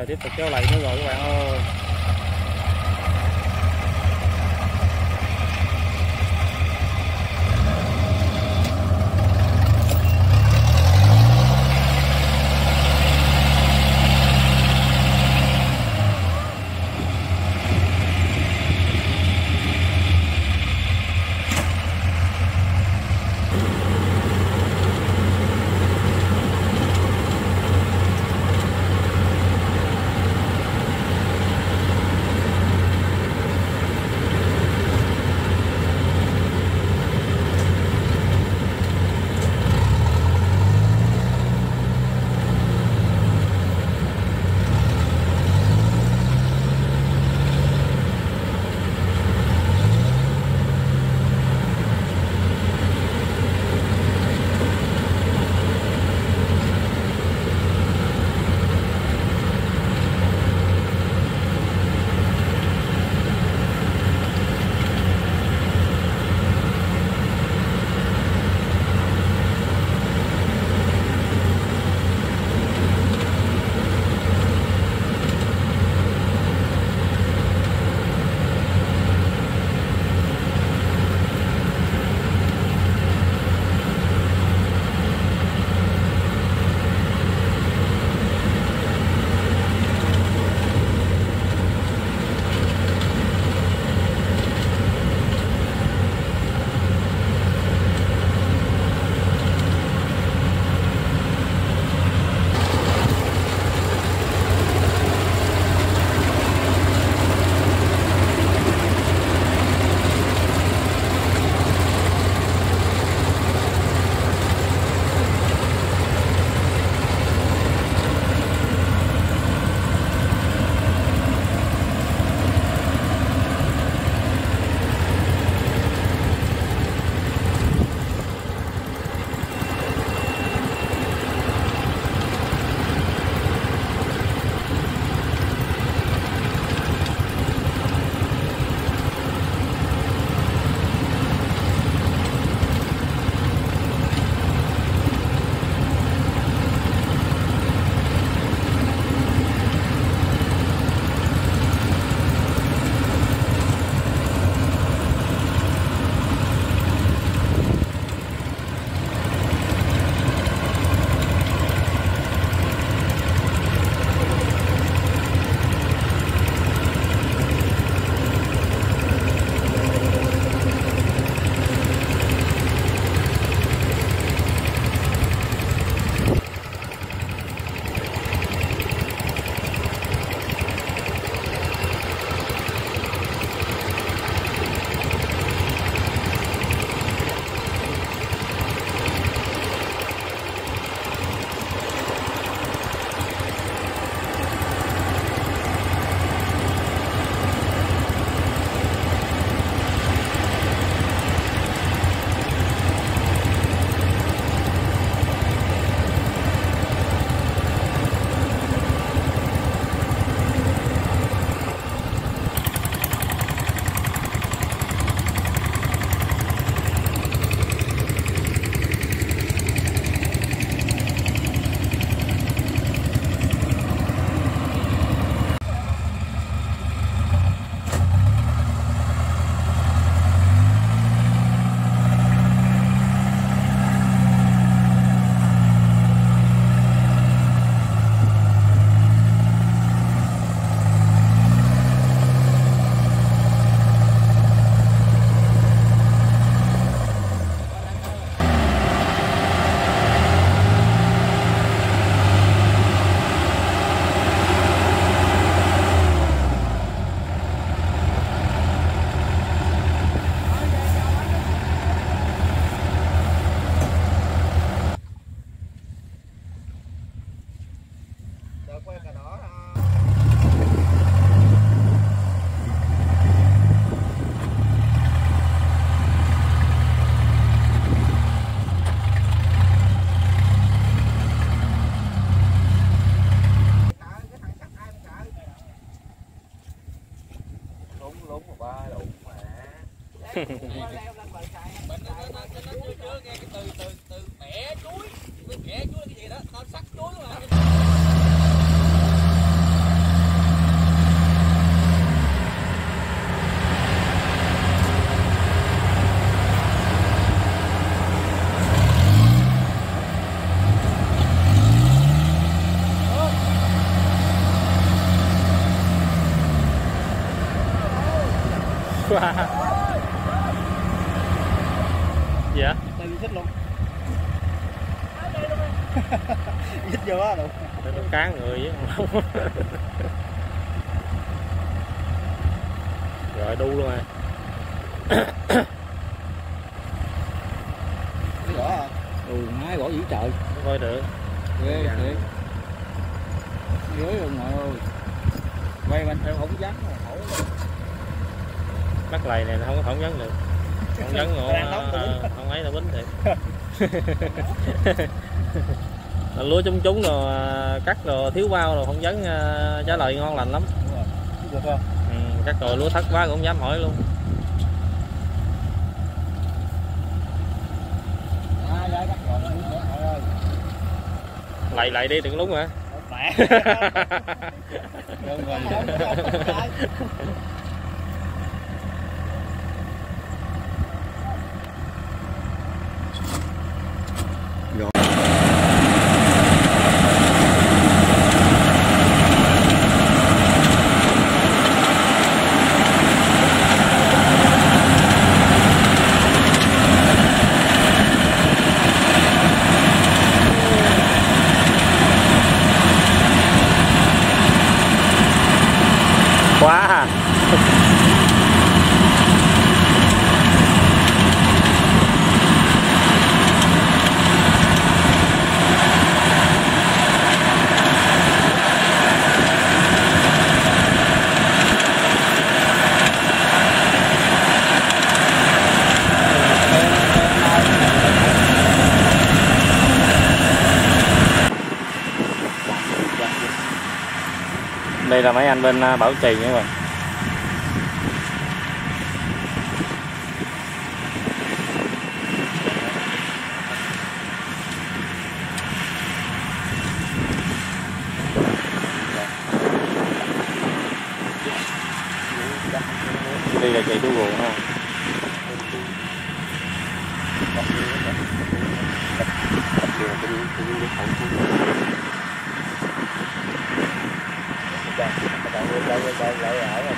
rồi tiếp tục kéo lầy nữa rồi các bạn ơi. Mình chưa nghe cái từ bẻ chuối, bẻ chuối là cái gì đó, tao sắc chuối mà. Wow. Gì hả? Đây đi xích luôn. Xích vô á được. Nó cán người với không. Rồi đu luôn rồi. Cái gõ à? Má gõ dữ trời. Không coi được. Ghê thiệt. Dưới luôn mọi ơi. Quay bên em không dám hỏi. Bắt lầy này nó không dấn được. Không dấn không ấy là bính thiệt. Lúa chúng rồi cắt rồi thiếu bao rồi không dấn trả lời ngon lành lắm. Được không? Cắt rồi lúa thất quá cũng không dám hỏi luôn. Lầy đi đừng lúng hả? Quá. Đây là mấy anh bên Bảo Trì nha các bạn. Đây là chạy đu ruộng ha. Đây ở rồi.